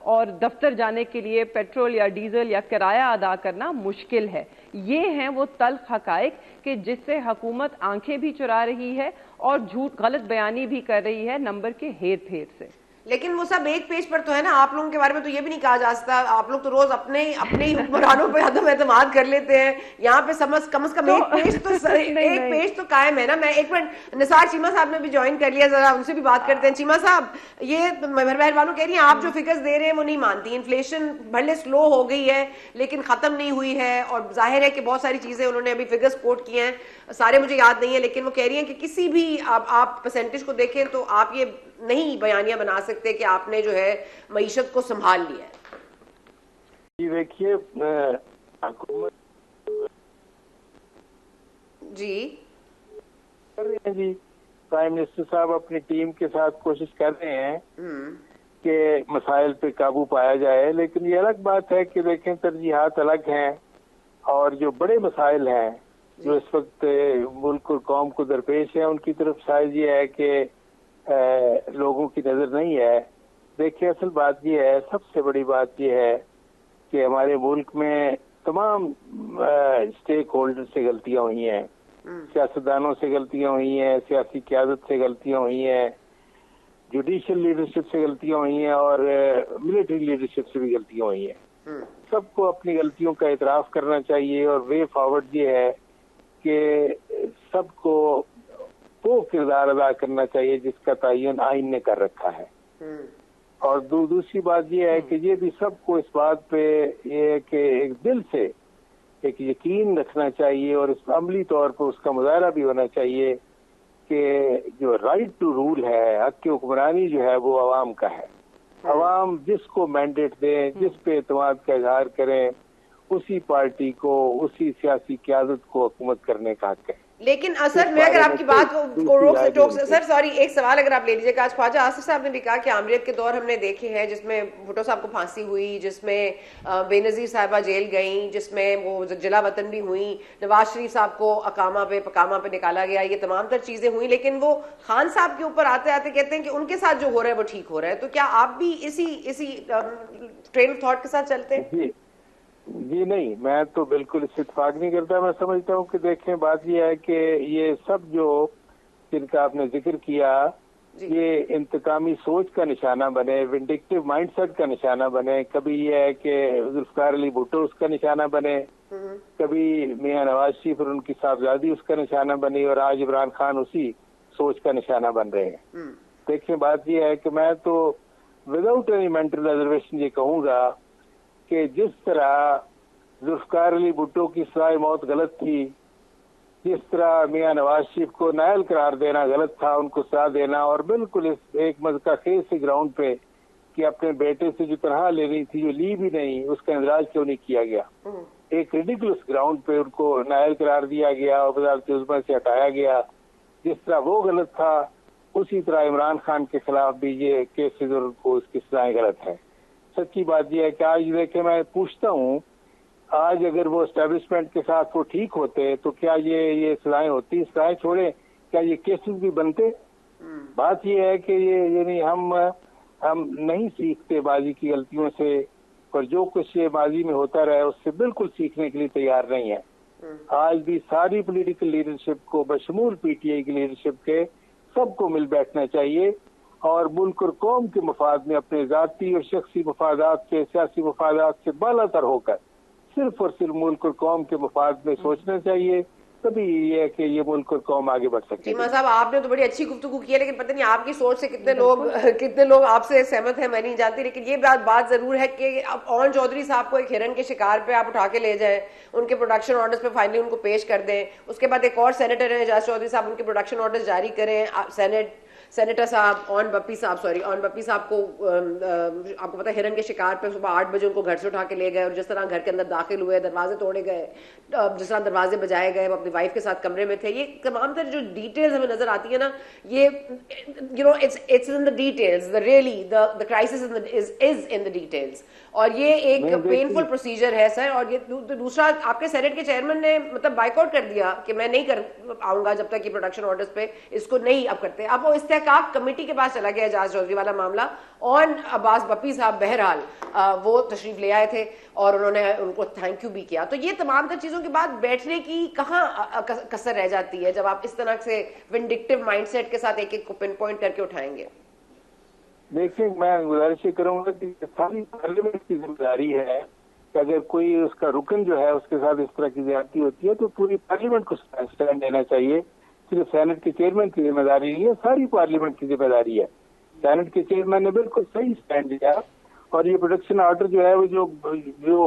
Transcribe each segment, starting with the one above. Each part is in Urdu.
اور دفتر جانے کے لیے پیٹرول یا ڈیزل یا کرایہ ادا کرنا مشکل ہے. یہ ہیں وہ تلخ حقائق کہ جس سے حکومت آنکھیں بھی چرا رہی ہے اور جھوٹ غلط بیانی بھی کر رہی ہے نمبر کے ہیر پھیر سے. لیکن وہ سب ایک پیج پر تو ہے نا. آپ لوگوں کے بارے میں تو یہ بھی نہیں کہا جا سکتا. آپ لوگ تو روز اپنے ہی حکمرانوں پہ عدم اعتماد کر لیتے ہیں. یہاں پہ کم از کم ایک پیج تو قائم ہے نا. میں ایک منٹ, نثار چیمہ صاحب نے بھی جوائن کر لیا, ذرا ان سے بھی بات کرتے ہیں. چیمہ صاحب, یہ مہربان کہہ رہی ہیں آپ جو فگرز دے رہے ہیں وہ نہیں مانتی. انفلیشن بھلے سلو ہو گئی ہے لیکن ختم نہیں ہوئی ہے, اور ظاہر ہے کہ بہت ساری چیزیں انہوں نے ابھی فگرز کوٹ کیے ہیں, سارے مجھے یاد نہیں ہیں, لیکن وہ کہہ رہی ہیں کہ کسی بھی آپ پرسنٹیج کو دیکھیں تو آپ یہ نہیں بیانیہ بنا سکتے کہ آپ نے جو ہے معیشت کو سنبھال لیا ہے. جی دیکھیے, حکومت جی کر رہے ہیں, جی پرائم منسٹر صاحب اپنی ٹیم کے ساتھ کوشش کر رہے ہیں کہ مسائل پہ قابو پایا جائے, لیکن یہ الگ بات ہے کہ دیکھیں ترجیحات الگ ہیں, اور جو بڑے مسائل ہیں جو اس وقت ملک اور قوم کو درپیش ہیں ان کی طرف شاید یہ ہے کہ لوگوں کی نظر نہیں ہے. دیکھیں اصل بات یہ ہے, سب سے بڑی بات یہ ہے کہ ہمارے ملک میں تمام اسٹیک ہولڈر سے غلطیاں ہوئی ہیں, سیاستدانوں سے غلطیاں ہوئی ہیں, سیاسی قیادت سے غلطیاں ہوئی ہیں, جوڈیشل لیڈرشپ سے غلطیاں ہوئی ہیں, اور ملٹری لیڈرشپ سے بھی غلطیاں ہوئی ہیں. سب کو اپنی غلطیوں کا اعتراف کرنا چاہیے, اور وے فارورڈ یہ ہے کہ سب کو وہ کردار ادا کرنا چاہیے جس کا تعین آئین نے کر رکھا ہے. اور دوسری بات یہ ہے کہ یہ بھی سب کو اس بات پہ یہ ہے کہ ایک دل سے ایک یقین رکھنا چاہیے, اور اس عملی طور پر اس کا مظاہرہ بھی ہونا چاہیے کہ جو رائٹ ٹو رول ہے, حق کی حکمرانی جو ہے وہ عوام کا ہے. عوام جس کو مینڈیٹ دیں, جس پہ اعتماد کا اظہار کریں, اسی پارٹی کو, اسی سیاسی قیادت کو حکومت کرنے کا حق ہے. لیکن سر میں اگر آپ کی بات کو سر سوری ایک سوال اگر آپ لے لیجیے گا. آج خواجہ آصف صاحب نے بھی کہا کہ عامریت کے دور ہم نے دیکھے ہیں جس میں بھٹو صاحب کو پھانسی ہوئی, جس میں بے نظیر صاحبہ جیل گئیں, جس میں وہ جلا وطن بھی ہوئیں, نواز شریف صاحب کو اقامہ پہ نکالا گیا, یہ تمام تر چیزیں ہوئیں. لیکن وہ خان صاحب کے اوپر آتے آتے کہتے ہیں کہ ان کے ساتھ جو ہو رہا ہے وہ ٹھیک ہو رہا ہے. تو کیا آپ بھی اسی ٹرین آف تھاٹ کے ساتھ چلتے ہیں؟ جی نہیں, میں تو بالکل اس سے اتفاق نہیں کرتا. میں سمجھتا ہوں کہ دیکھیں بات یہ ہے کہ یہ سب جو جن کا آپ نے ذکر کیا یہ انتقامی سوچ کا نشانہ بنے, ونڈکٹیو مائنڈ سیٹ کا نشانہ بنے. کبھی یہ ہے کہ ذوالفقار علی بھٹو اس کا نشانہ بنے, کبھی میاں نواز شریف اور ان کی صاحبزادی اس کا نشانہ بنی, اور آج عمران خان اسی سوچ کا نشانہ بن رہے ہیں. دیکھیں بات یہ ہے کہ میں تو وداؤٹ اینی مینٹل ریزرویشن یہ کہوں گا کہ جس طرح ذوالفقار علی بھٹو کی سزائے موت غلط تھی, جس طرح میاں نواز شریف کو نائل قرار دینا غلط تھا, ان کو سزا دینا, اور بالکل اس ایک مذکا خیز سے گراؤنڈ پہ کہ اپنے بیٹے سے جو تنہا لینی تھی جو لی بھی نہیں, اس کا اندراج کیوں نہیں کیا گیا. ایک ریڈیکولس گراؤنڈ پہ ان کو نائل قرار دیا گیا اور وزارت عظمیٰ سے ہٹایا گیا. جس طرح وہ غلط تھا اسی طرح عمران خان کے خلاف بھی یہ کیسز اور ان کو اس کی سزائیں غلط ہے. سچی بات یہ ہے کہ آج دیکھیں میں پوچھتا ہوں, آج اگر وہ اسٹیبلشمنٹ کے ساتھ وہ ٹھیک ہوتے تو کیا یہ سزائیں ہوتی؟ سزائیں چھوڑیں, کیا یہ کیسز بھی بنتے؟ بات یہ ہے کہ یہ یعنی ہم نہیں سیکھتے ماضی کی غلطیوں سے, اور جو کچھ یہ ماضی میں ہوتا رہا اس سے بالکل سیکھنے کے لیے تیار نہیں ہے. آج بھی ساری پولیٹیکل لیڈرشپ کو بشمول پی ٹی آئی کی لیڈرشپ کے سب کو مل بیٹھنا چاہیے, اور ملک اور قوم کے مفاد میں اپنے ذاتی اور شخصی مفادات سے, سیاسی مفادات سے بالا تر ہو کر صرف اور صرف ملک اور قوم کے مفاد میں سوچنا چاہیے. تبھی یہ ہے کہ یہ ملک اور قوم آگے بڑھ سکتے ہیں. چیمہ صاحب آپ نے تو بڑی اچھی گفتگو کی ہے, لیکن پتہ نہیں آپ کی سوچ سے کتنے لوگ آپ سے سہمت ہیں میں نہیں جانتی. لیکن یہ بات ضرور ہے کہ اب اون چودھری صاحب کو ایک ہرن کے شکار پہ آپ اٹھا کے لے جائیں, ان کے پروڈکشن آرڈرز پہ فائنلی ان کو پیش کر دیں. اس کے بعد ایک اور سینیٹر ہیں اعجاز چودھری صاحب, ان کے پروڈکشن آرڈرز جاری کریں. سینیٹر صاحب اون بپی صاحب کو آپ کو پتا ہرن کے شکار پہ صبح 8 بجے ان کو گھر سے اٹھا کے لے گئے, اور جس طرح گھر کے اندر داخل ہوئے, دروازے توڑے گئے, جس طرح دروازے بجائے گئے, وہ اپنی وائف کے ساتھ کمرے میں تھے, یہ تمام تر جو ڈیٹیلز ہمیں نظر آتی ہیں نا, یہ it's in the details, the crisis is in the details. اور یہ ایک پینفل پروسیجر ہے سر. اور یہ دوسرا, آپ کے سینٹ کے چیئرمین نے مطلب بائیک آؤٹ کر دیا کہ میں نہیں کر آؤں گا جب تک یہ پروڈکشن آرڈرز پہ اس کو نہیں اب کرتے. اب وہ اس طرح استحقاق کمیٹی کے پاس چلا گیا اعجاز چودھری والا معاملہ. اور عباس بپی صاحب بہرحال وہ تشریف لے آئے تھے اور انہوں نے ان کو تھینک یو بھی کیا. تو یہ تمام تر چیزوں کے بعد بیٹھنے کی کہاں کسر رہ جاتی ہے جب آپ اس طرح سے ونڈکٹیو مائنڈ سیٹ کے ساتھ ایک ایک کو پن پوائنٹ کر کے اٹھائیں گے؟ دیکھیں میں گزارش یہ کروں گا کہ ساری پارلیمنٹ کی ذمہ داری ہے کہ اگر کوئی اس کا رکن جو ہے اس کے ساتھ اس طرح کی زیادتی ہوتی ہے تو پوری پارلیمنٹ کو اسٹینڈ لینا چاہیے. صرف سینٹ کے چیئرمین کی ذمہ داری نہیں ہے, ساری پارلیمنٹ کی ذمہ داری ہے. سینٹ کے چیئرمین نے بالکل صحیح اسٹینڈ لیا اور یہ پروڈکشن آرڈر جو ہے وہ جو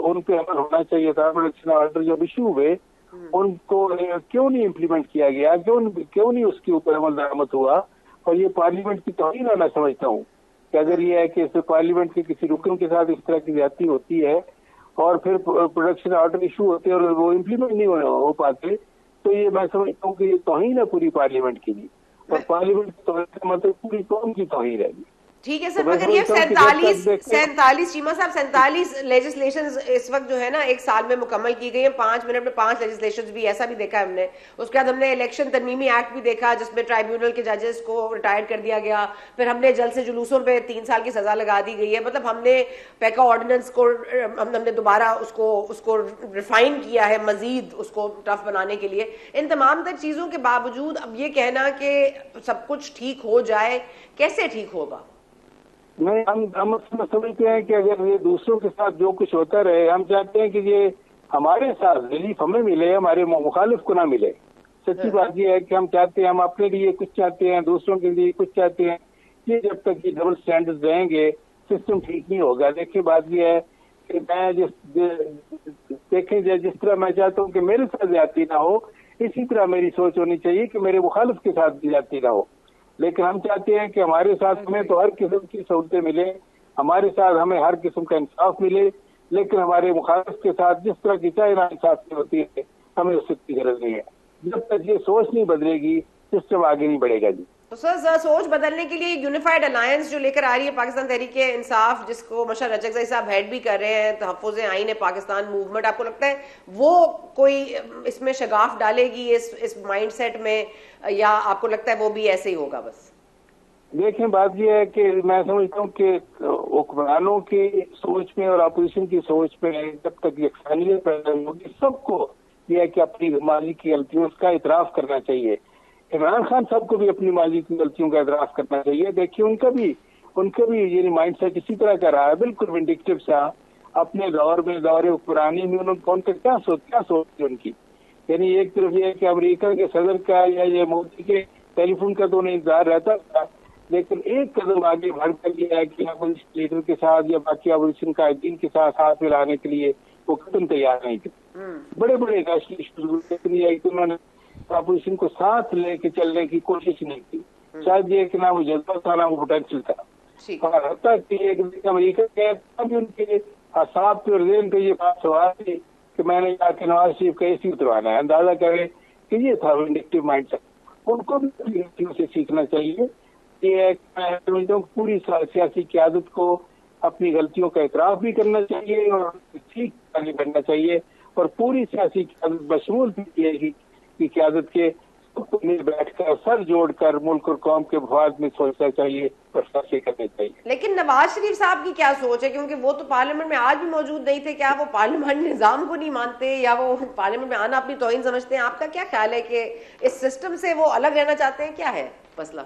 ان پہ عمل ہونا چاہیے تھا, پروڈکشن آرڈر جو ایشو ہوئے ان کو کیوں نہیں امپلیمنٹ کیا گیا, کیوں نہیں اس کے اوپر عمل درآمد ہوا. اور یہ پارلیمنٹ کی توہین ہے میں سمجھتا ہوں کہ اگر یہ ہے کہ اس پارلیمنٹ کے کسی رکن کے ساتھ اس طرح کی زیادتی ہوتی ہے اور پھر پروڈکشن آرڈر ایشو ہوتے ہیں اور وہ امپلیمنٹ نہیں ہو پاتے تو یہ میں سمجھتا ہوں کہ یہ توہین ہے پوری پارلیمنٹ کے لیے, اور پارلیمنٹ کی توہین کا مطلب پوری قوم کی توہین ہے. ٹھیک ہے سر, مگر یہ 47 چیمہ صاحب 47 لیجسلیشنز اس وقت جو ہے نا ایک سال میں مکمل کی گئی ہیں. 5 منٹ میں 5 لیجسلیشنز بھی ایسا بھی دیکھا ہے ہم نے. اس کے بعد ہم نے الیکشن ترمیمی ایکٹ بھی دیکھا جس میں ٹرائیبیونل کے ججز کو ریٹائر کر دیا گیا. پھر ہم نے جلسے جلوسوں پہ 3 سال کی سزا لگا دی گئی ہے. مطلب ہم نے پیکا آرڈیننس کو ہم نے دوبارہ اس کو ریفائن کیا ہے مزید اس کو ٹف بنانے کے لیے. ان تمام تر چیزوں کے باوجود اب یہ کہنا کہ سب کچھ ٹھیک ہو جائے, کیسے ٹھیک ہوگا؟ نہیں, ہم سمجھتے ہیں کہ اگر یہ دوسروں کے ساتھ جو کچھ ہوتا رہے, ہم چاہتے ہیں کہ یہ ہمارے ساتھ ریلیف ہمیں ملے, ہمارے مخالف کو نہ ملے. سچی بات یہ ہے کہ ہم چاہتے ہیں, ہم اپنے لیے کچھ چاہتے ہیں, دوسروں کے لیے کچھ چاہتے ہیں. یہ جب تک یہ ڈبل سٹینڈرڈ رہیں گے سسٹم ٹھیک نہیں ہوگا. دیکھیں بات یہ ہے کہ میں جس طرح میں چاہتا ہوں کہ میرے ساتھ زیادتی نہ ہو, اسی طرح میری سوچ ہونی چاہیے کہ میرے مخالف کے ساتھ زیادتی نہ ہو. لیکن ہم چاہتے ہیں کہ ہمارے ساتھ ہمیں تو ہر قسم کی سہولتیں ملیں, ہمارے ساتھ ہمیں ہر قسم کا انصاف ملے, لیکن ہمارے مخالف کے ساتھ جس طرح کی چاہے ناانصافی ہوتی ہے ہمیں اس کی غرض نہیں ہے. جب تک یہ سوچ نہیں بدلے گی سسٹم آگے نہیں بڑھے گا. جی تو سر سوچ بدلنے کے لیے یونیفائڈ الائنس جو لے کر آ رہی ہے پاکستان تحریک انصاف, جس کو مشا رجک زئی صاحب ہیڈ بھی کر رہے ہیں, تحفظ آئین پاکستان موومنٹ, آپ کو لگتا ہے وہ کوئی اس میں شگاف ڈالے گی اس مائنڈ سیٹ میں, یا آپ کو لگتا ہے وہ بھی ایسے ہی ہوگا بس؟ دیکھیں بات یہ ہے کہ میں سمجھتا ہوں کہ حکمرانوں کی سوچ میں اور اپوزیشن کی سوچ میں جب تک یکسانیت پیدا ہوگی, سب کو یہ ہے کہ اپنی ماضی کی غلطیوں کا اعتراف کرنا چاہیے. عمران خان صاحب کو بھی اپنی ماضی کی غلطیوں کا اعتراف کرنا چاہیے. دیکھیے ان کا بھی یہ مائنڈ سیٹ اسی طرح کا رہا ہے, بالکل ونڈکٹیو سا. اپنے دور حکمرانی میں ان کا کیا سوچ تھی ان کی. یعنی ایک طرف یہ ہے کہ امریکہ کے صدر کا یا یہ مودی کے ٹیلی فون کا تو انہیں انتظار رہتا تھا, لیکن ایک قدم آگے بڑھ کر یہ ہے کہ اپوزیشن لیڈر کے ساتھ یا باقی اپوزیشن قائدین کے ساتھ ملانے کے لیے وہ قدم تیار نہیں تھے. بڑے لیکن یہ ہے کہ انہوں نے اپوزیشن کو ساتھ لے کے چلنے کی کوشش نہیں کی. شاید یہ کہ نہ وہ جذبہ تھا نہ وہ پوٹینشیل تھا. اور حتیٰ کہ امریکہ کے تب ان کے اعصاب پہ اور ذہن پہ یہ بات سوال تھی کہ میں نے کہا کہ نواز شریف کا اسی اتروانا ہے. اندازہ کرے کہ یہ تھا ونڈکٹیو مائنڈ سیٹ. ان کو بھی غلطیوں سے سیکھنا چاہیے. یہ ہے کہ میں سمجھتا ہوں پوری سیاسی قیادت کو اپنی غلطیوں کا اعتراف بھی کرنا چاہیے اور ٹھیک آگے بڑھنا چاہیے, اور پوری سیاسی قیادت بشمول کی قیادت کے سب کو مل بیٹھ کر سر جوڑ کر ملک اور قوم کے مفاد میں سوچنا چاہیے اور فیصلے کرنے چاہیے. لیکن نواز شریف صاحب کی کیا سوچ ہے, کیونکہ وہ تو پارلیمنٹ میں آج بھی موجود نہیں تھے, کیا وہ پارلیمنٹ نظام کو نہیں مانتے یا وہ پارلیمنٹ میں آنا اپنی توہین سمجھتے ہیں؟ آپ کا کیا خیال ہے کہ اس سسٹم سے وہ الگ رہنا چاہتے ہیں, کیا ہے مسئلہ؟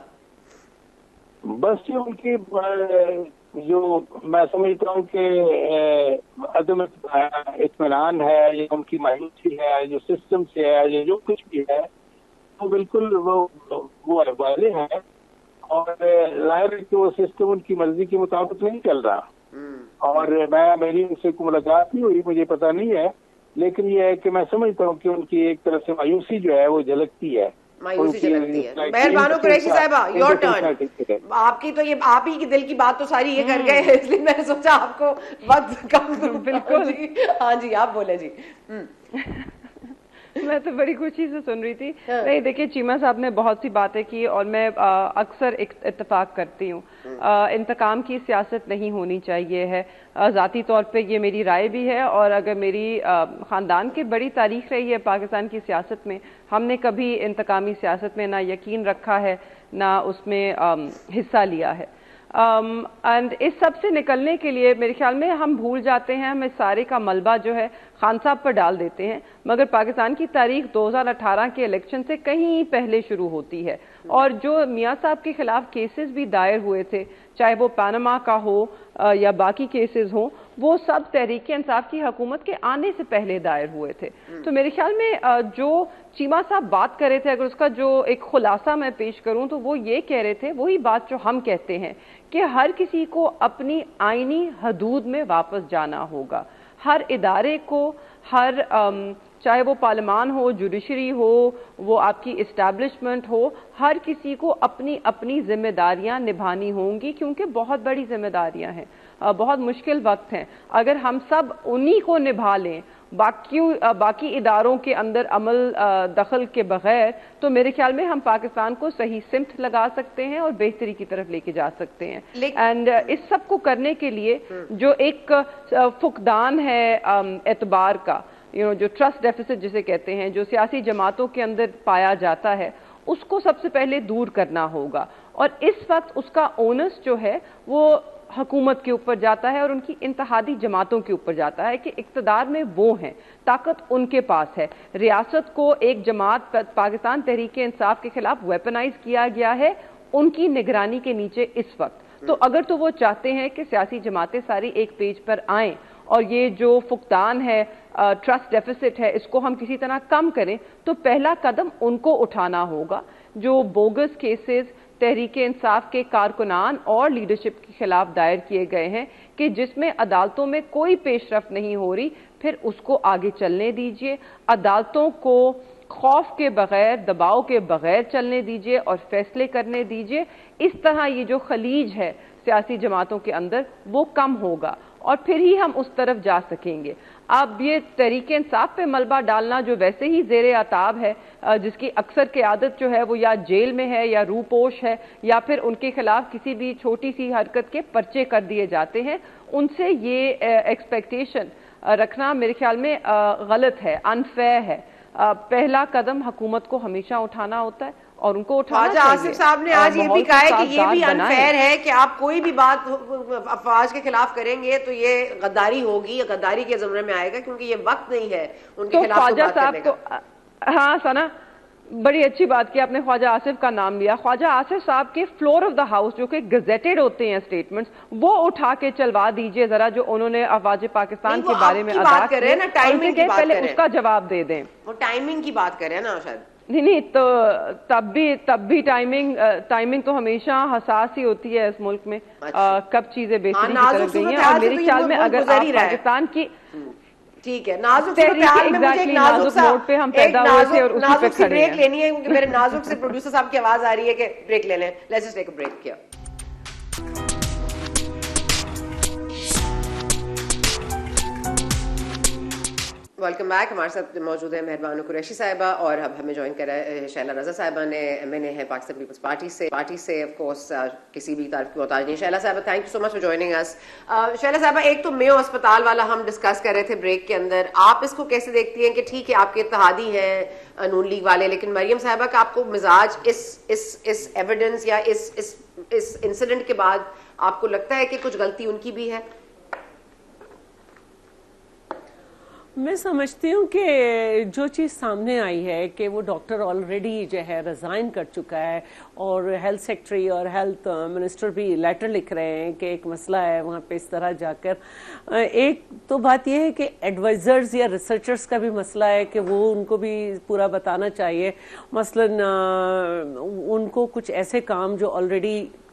بس یہ ان کی جو میں سمجھتا ہوں کہ عدم اطمینان ہے, یہ ان کی مایوسی ہے جو سسٹم سے ہے, یہ جو کچھ بھی ہے وہ بالکل وہ واضح ہے, اور ظاہر ہے کہ وہ سسٹم ان کی مرضی کے مطابق نہیں چل رہا. اور میری ان سے ملاقات نہیں ہوئی, مجھے پتہ نہیں ہے, لیکن یہ ہے کہ میں سمجھتا ہوں کہ ان کی ایک طرف سے مایوسی جو ہے وہ جھلکتی ہے. مہربانو قریشی صاحبہ, یور ٹرن. آپ کی تو یہ آپ ہی کی دل کی بات تو ساری یہ کر گئے, اس لیے میں نے سوچا آپ کو وقت کم. بالکل, ہاں جی آپ بولے جی. میں تو بڑی خوشی سے سن رہی تھی. نہیں دیکھیے چیمہ صاحب نے بہت سی باتیں کی اور میں اکثر اتفاق کرتی ہوں. انتقام کی سیاست نہیں ہونی چاہیے ہے. ذاتی طور پہ یہ میری رائے بھی ہے, اور اگر میری خاندان کی بڑی تاریخ رہی ہے پاکستان کی سیاست میں, ہم نے کبھی انتقامی سیاست میں نہ یقین رکھا ہے نہ اس میں حصہ لیا ہے. اینڈ اس سب سے نکلنے کے لیے میرے خیال میں ہم بھول جاتے ہیں, ہم اس سارے کا ملبہ جو ہے خان صاحب پر ڈال دیتے ہیں, مگر پاکستان کی تاریخ 2018 کے الیکشن سے کہیں پہلے شروع ہوتی ہے. اور جو میاں صاحب کے خلاف کیسز بھی دائر ہوئے تھے, چاہے وہ پاناما کا ہو یا باقی کیسز ہوں, وہ سب تحریک انصاف کی حکومت کے آنے سے پہلے دائر ہوئے تھے. تو میرے خیال میں جو چیمہ صاحب بات کر رہے تھے, اگر اس کا جو ایک خلاصہ میں پیش کروں تو وہ یہ کہہ رہے تھے, وہی بات جو ہم کہتے ہیں کہ ہر کسی کو اپنی آئینی حدود میں واپس جانا ہوگا. ہر ادارے کو, ہر چاہے وہ پارلیمان ہو, جوڈیشری ہو, وہ آپ کی اسٹیبلشمنٹ ہو, ہر کسی کو اپنی اپنی ذمہ داریاں نبھانی ہوں گی, کیونکہ بہت بڑی ذمہ داریاں ہیں, بہت مشکل وقت ہیں. اگر ہم سب انہی کو نبھا لیں باقی اداروں کے اندر عمل دخل کے بغیر, تو میرے خیال میں ہم پاکستان کو صحیح سمت لگا سکتے ہیں اور بہتری کی طرف لے کے جا سکتے ہیں. اینڈ اس سب کو کرنے کے لیے جو ایک فقدان ہے اعتبار کا, جو ٹرسٹ ڈیفیسٹ جسے کہتے ہیں, جو سیاسی جماعتوں کے اندر پایا جاتا ہے, اس کو سب سے پہلے دور کرنا ہوگا. اور اس وقت اس کا اونس جو ہے وہ حکومت کے اوپر جاتا ہے اور ان کی انتہادی جماعتوں کے اوپر جاتا ہے کہ اقتدار میں وہ ہیں, طاقت ان کے پاس ہے. ریاست کو ایک جماعت پاکستان تحریک انصاف کے خلاف ویپنائز کیا گیا ہے ان کی نگرانی کے نیچے اس وقت. تو اگر تو وہ چاہتے ہیں کہ سیاسی جماعتیں ساری ایک پیج پر آئیں اور یہ جو فقدان ہے, ٹرسٹ ڈیفیسٹ ہے, اس کو ہم کسی طرح کم کریں, تو پہلا قدم ان کو اٹھانا ہوگا. جو بوگس کیسز تحریک انصاف کے کارکنان اور لیڈرشپ کے خلاف دائر کیے گئے ہیں کہ جس میں عدالتوں میں کوئی پیش رفت نہیں ہو رہی, پھر اس کو آگے چلنے دیجئے. عدالتوں کو خوف کے بغیر, دباؤ کے بغیر چلنے دیجئے اور فیصلے کرنے دیجئے. اس طرح یہ جو خلیج ہے سیاسی جماعتوں کے اندر وہ کم ہوگا اور پھر ہی ہم اس طرف جا سکیں گے. اب یہ تحریک انصاف پہ ملبہ ڈالنا جو ویسے ہی زیر عتاب ہے, جس کی اکثر قیادت جو ہے وہ یا جیل میں ہے یا روپوش ہے, یا پھر ان کے خلاف کسی بھی چھوٹی سی حرکت کے پرچے کر دیے جاتے ہیں, ان سے یہ ایکسپیکٹیشن رکھنا میرے خیال میں غلط ہے, انفیئر ہے. پہلا قدم حکومت کو ہمیشہ اٹھانا ہوتا ہے اور ان کو اٹھانا چاہیے. خواجہ آصف صاحب نے آج یہ بھی کہا ہے کہ یہ بھی انفیئر ہے کہ آپ کوئی بھی بات افواج کے خلاف کریں گے تو یہ غداری ہوگی, غداری کے زمرے میں آئے گا, کیونکہ یہ وقت نہیں ہے ان کے خلاف خواجہ صاحب کو. ہاں ثنا, بڑی اچھی بات کی آپ نے خواجہ آصف کا نام لیا. خواجہ آصف صاحب کے فلور آف دا ہاؤس جو کہ گزیٹڈ ہوتے ہیں اسٹیٹمنٹس, وہ اٹھا کے چلوا دیجئے ذرا, جو انہوں نے افواج پاکستان کے بارے میں ادا کیا, پہلے اس کا جواب دے دیں. وہ ٹائمنگ کی بات کریں نا شاید. نہیں, تو تب بھی ٹائمنگ تو ہمیشہ حساس ہی ہوتی ہے اس ملک میں, کب چیزیں بہتری کی طرف گئی ہیں. اور میرے خیال میں اگر آپ پاکستان کی ٹھیک ہے نازک صورتحال میں مجھے ایک نازک سی بریک لینی ہے, کیونکہ میرے نازک سے پروڈیوسر صاحب کی آواز آ رہی ہے کہ بریک لے لیں. Let's just take a break. کیا ویلکم بیک. ہمارے ساتھ موجود ہے مہربان قریشی صاحبہ, اور اب ہمیں جوائن کرا ہے شیلا رضا صاحبہ نے, ایم این اے ہے پاکستان پیپلز پارٹی سے. آف کورس کسی بھی تعریف کی محتاج نہیں. شیلا صاحبہ thank you so much for joining us. Sheela صاحبہ, ایک تو میو اسپتال والا ہم ڈسکس کر رہے تھے بریک کے اندر, آپ اس کو کیسے دیکھتی ہیں کہ ٹھیک ہے آپ کے اتحادی ہیں نون لیگ والے, لیکن مریم صاحبہ کا آپ کو مزاج اس ایویڈنس یا اس انسیڈنٹ کے بعد آپ کو لگتا ہے کہ کچھ غلطی ان کی بھی ہے؟ میں سمجھتی ہوں کہ جو چیز سامنے آئی ہے کہ وہ ڈاکٹر آلریڈی جو ہے ریزائن کر چکا ہے, اور ہیلتھ سیکٹری اور ہیلتھ منسٹر بھی لیٹر لکھ رہے ہیں کہ ایک مسئلہ ہے وہاں پہ اس طرح جا کر. ایک تو بات یہ ہے کہ ایڈوائزرز یا ریسرچرز کا بھی مسئلہ ہے کہ وہ ان کو بھی پورا بتانا چاہیے. مثلاً ان کو کچھ ایسے کام جو آلریڈی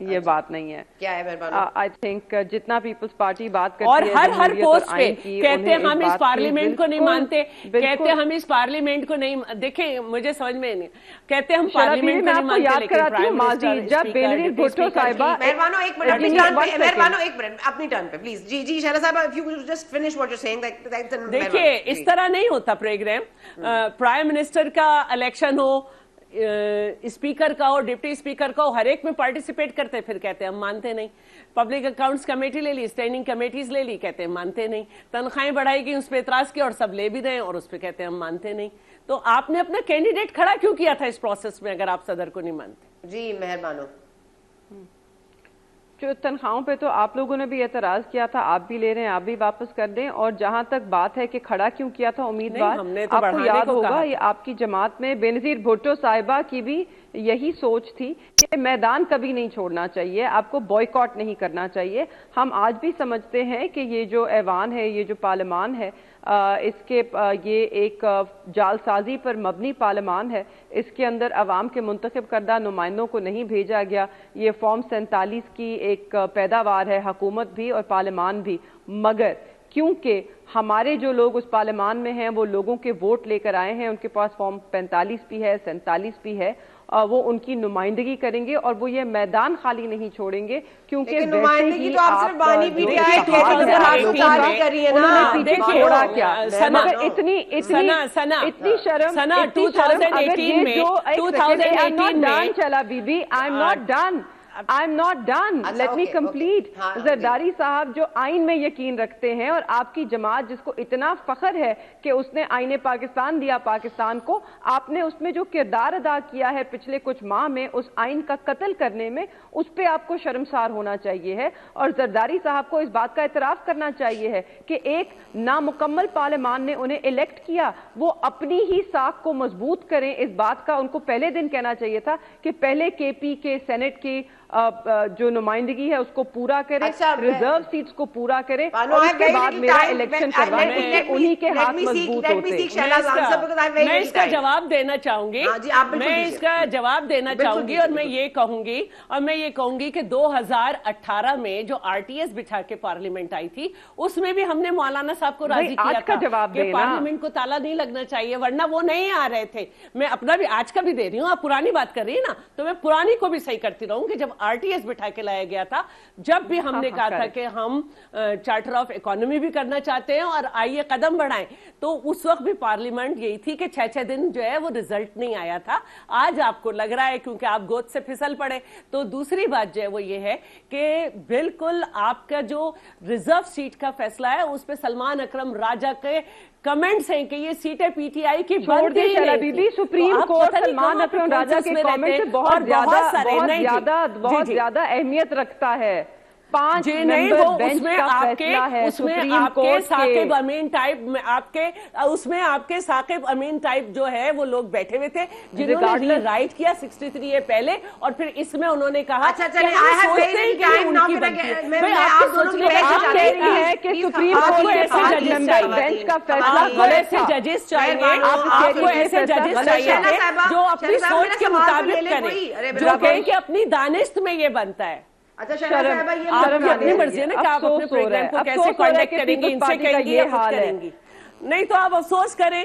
یہ بات نہیں ہے. کیا ہے مہربانی؟ آئی تھنک جتنا پیپلز پارٹی بات کرتی اور ہے ہر پوسٹ پہ کہتے ہیں ہم اس پارلیمنٹ کو نہیں مانتے, کہتے ہیں ہم اس پارلیمنٹ کو نہیں, دیکھیں مجھے سمجھ میں نہیں, کہتے ہیں ہم پارلیمنٹ کو نہیں مانتے, لیکن پرائم منسٹر جب بینظیر بھٹو صاحبہ مہربانو ایک منٹ اپنی ٹرن پہ, مہربانو ایک منٹ اپنی ٹرن پہ پلیز. جی جی شہلا صاحبہ, if you could just finish what you're saying. دیکھیے اس طرح نہیں ہوتا پروگرام. پرائم منسٹر کا الیکشن ہو, اسپیکر کا ہو, ڈپٹی اسپیکر کا ہو, ہر ایک میں پارٹیسپیٹ کرتے, پھر کہتے ہیں ہم مانتے نہیں. پبلک اکاؤنٹس کمیٹی لے لی, اسٹینڈنگ کمیٹیز لے لی, کہتے ہیں مانتے نہیں. تنخواہیں بڑھائی گئی, اس پہ اعتراض کیا اور سب لے بھی رہے ہیں اور اس پہ کہتے ہیں ہم مانتے نہیں. تو آپ نے اپنا کینڈیڈیٹ کھڑا کیوں کیا تھا اس پروسیس میں اگر آپ صدر کو نہیں مانتے؟ جی مہربانو. جو تنخواہوں پہ تو آپ لوگوں نے بھی اعتراض کیا تھا, آپ بھی لے رہے ہیں, آپ بھی واپس کر دیں. اور جہاں تک بات ہے کہ کھڑا کیوں کیا تھا امیدوار, آپ کو یاد ہوگا یہ آپ کی جماعت میں بینظیر بھٹو صاحبہ کی بھی یہی سوچ تھی کہ میدان کبھی نہیں چھوڑنا چاہیے, آپ کو بوائیکاٹ نہیں کرنا چاہیے. ہم آج بھی سمجھتے ہیں کہ یہ جو ایوان ہے, یہ جو پارلیمان ہے, اس کے یہ ایک جال سازی پر مبنی پارلیمان ہے. اس کے اندر عوام کے منتخب کردہ نمائندوں کو نہیں بھیجا گیا. یہ فارم 47 کی ایک پیداوار ہے, حکومت بھی اور پارلیمان بھی. مگر کیونکہ ہمارے جو لوگ اس پارلیمان میں ہیں وہ لوگوں کے ووٹ لے کر آئے ہیں, ان کے پاس فارم 45 بھی ہے, 47 بھی ہے, وہ ان کی نمائندگی کریں گے اور وہ یہ میدان خالی نہیں چھوڑیں گے. کیونکہ نمائندگی تو آپ صرف بانی بھی چھوڑا کیا, مگر اتنی شرم, اگر یہ جو 2018 چلا بی بی, I am not done, let me complete. Zardari صاحب جو آئین میں یقین رکھتے ہیں اور آپ کی جماعت جس کو اتنا فخر ہے کہ اس نے آئین پاکستان دیا پاکستان کو, آپ نے اس میں جو کردار ادا کیا ہے پچھلے کچھ ماہ میں اس آئین کا قتل کرنے میں, اس پہ آپ کو شرمسار ہونا چاہیے ہے. اور زرداری صاحب کو اس بات کا اعتراف کرنا چاہیے ہے کہ ایک نامکمل پارلیمان نے انہیں الیکٹ کیا, وہ اپنی ہی ساکھ کو مضبوط کریں. اس بات کا ان کو پہلے دن کہنا چاہیے تھا کہ پہلے کے پی کے سینٹ کی جو نمائندگی ہے اس کو پورا کرے, ریزرو سیٹس کو پورا کرے, اور اس کے بعد میرا الیکشن کروائیں, انہی کے ہاتھ مضبوط ہوتے. میں اس کا جواب دینا چاہوں گی, میں اس کا جواب دینا چاہوں گی, اور میں یہ کہوں گی کہ 2018 میں جو آر ٹی ایس بٹھا کے پارلیمنٹ آئی تھی, اس میں بھی ہم نے مولانا صاحب کو راضی کیا تھا کہ پارلیمنٹ کو تالا نہیں لگنا چاہیے, ورنہ وہ نہیں آ رہے تھے. میں اپنا بھی آج کا بھی دے رہی ہوں, آپ پرانی بات کر رہی ہیں نا, تو میں پرانی کو بھی صحیح کرتی رہوں کہ جب آر ٹی ایس بٹھا کے لایا گیا تھا, جب بھی ہم نے کہا تھا کہ ہم چارٹر آف اکانومی بھی کرنا چاہتے ہیں اور آئیے قدم بڑھائیں, تو اس وقت بھی پارلیمنٹ یہی تھی کہ 6 دن جو ہے وہ رزلٹ نہیں آیا تھا. آج آپ کو لگ رہا ہے کیونکہ آپ گود سے پھسل پڑے. تو دوسری بات جو ہے وہ یہ ہے کہ بالکل آپ کا جو ریزرو سیٹ کا فیصلہ ہے اس پہ سلمان اکرم راجہ کے کمنٹس ہیں کہ یہ سیٹیں پی ٹی آئی کی بنتی ہی نہیں تھی. سپریم کورٹ سلمان اکرم راجہ کے کامنٹ بہت زیادہ اہمیت رکتا ہے. 5 ممبر بینچ کا فیصلہ ہے سپریم کورٹ کے, اس میں آپ کے ثاقب امین ٹائپ جو ہے وہ لوگ بیٹھے ہوئے تھے جنہوں نے رائٹ کیا 63 پہلے, اور پھر اس میں انہوں نے کہا ججز چاہیے, آپ کو ایسے ججز چاہیے جو اپنی سوچ کے مطابق کریں, جو کہیں کہ اپنی دانست میں یہ بنتا ہے. آپ کی اپنی مرضی ہے نا کہ آپ اپنے پروگرام کو کیسے کنڈکٹ کریں گی, ان سے کہیں گی یا خود کریں گی. نہیں تو آپ افسوس کریں.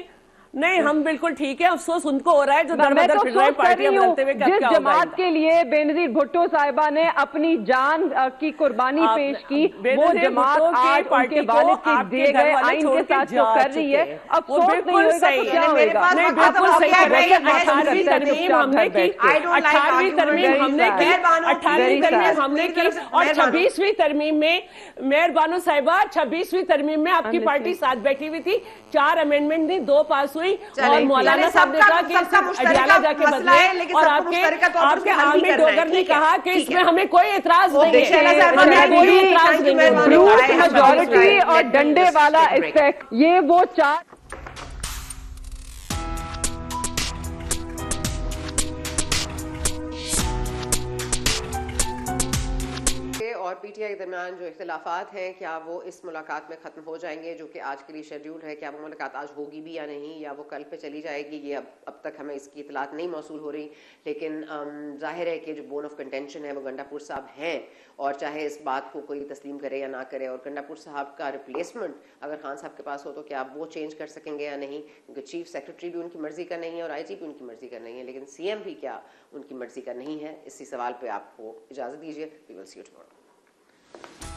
نہیں, ہم بالکل ٹھیک ہے, افسوس ان کو ہو رہا ہے جو دربدر پھر رہے پارٹیاں بدلتے ہوئے. جس جماعت کے لیے بینظیر بھٹو صاحبہ نے اپنی جان کی قربانی پیش کی, وہ جماعت آج ان کے والد کے دیے گئے آئین کے ساتھ جو کر رہی ہے, افسوس نہیں ہوئے گا تو کیا ہوئے گا. نہیں, بالکل صحیح کر رہی ہے. 18ویں ترمیم ہم نے کی, 18ویں ترمیم ہم نے کی, 18ویں ترمیم ہم نے کی, اور 26ویں ترمیم میں مہربانو صاحبہ 26ویں ترمیم میں آپ کی پارٹی ساتھ بیٹھی ہوئی تھی. 4 امینڈمنٹ دی, 2 پاس ہوئی, اور مولانا صاحب نے کہا کہ اڈیالہ جا کے بدلے, اور آپ کے عامر ڈوگر نے کہا کہ اس میں ہمیں کوئی اعتراض نہیں ہے, ہمیں کوئی اعتراض نہیں ہے. میجورٹی اور ڈنڈے والا افیکٹ, یہ وہ 4 اور پی ٹی آئی کے درمیان جو اختلافات ہیں کیا وہ اس ملاقات میں ختم ہو جائیں گے جو کہ آج کے لیے شیڈیول ہے؟ کیا وہ ملاقات آج ہوگی بھی یا نہیں، یا وہ کل پہ چلی جائے گی؟ یہ اب تک ہمیں اس کی اطلاعات نہیں موصول ہو رہی، لیکن ظاہر ہے کہ جو بون آف کنٹینشن ہے وہ گنڈا پور صاحب ہیں، اور چاہے اس بات کو کوئی تسلیم کرے یا نہ کرے، اور گنڈا پور صاحب کا ریپلیسمنٹ اگر خان صاحب کے پاس ہو تو کیا وہ چینج کر سکیں گے یا نہیں، کیونکہ چیف سیکرٹری بھی ان کی مرضی کا نہیں ہے اور آئی جی بھی ان کی مرضی کا نہیں ہے، لیکن سی ایم بھی کیا ان کی مرضی کا نہیں ہے؟ اسی سوال پہ آپ کو اجازت دیجیے. We will see you tomorrow.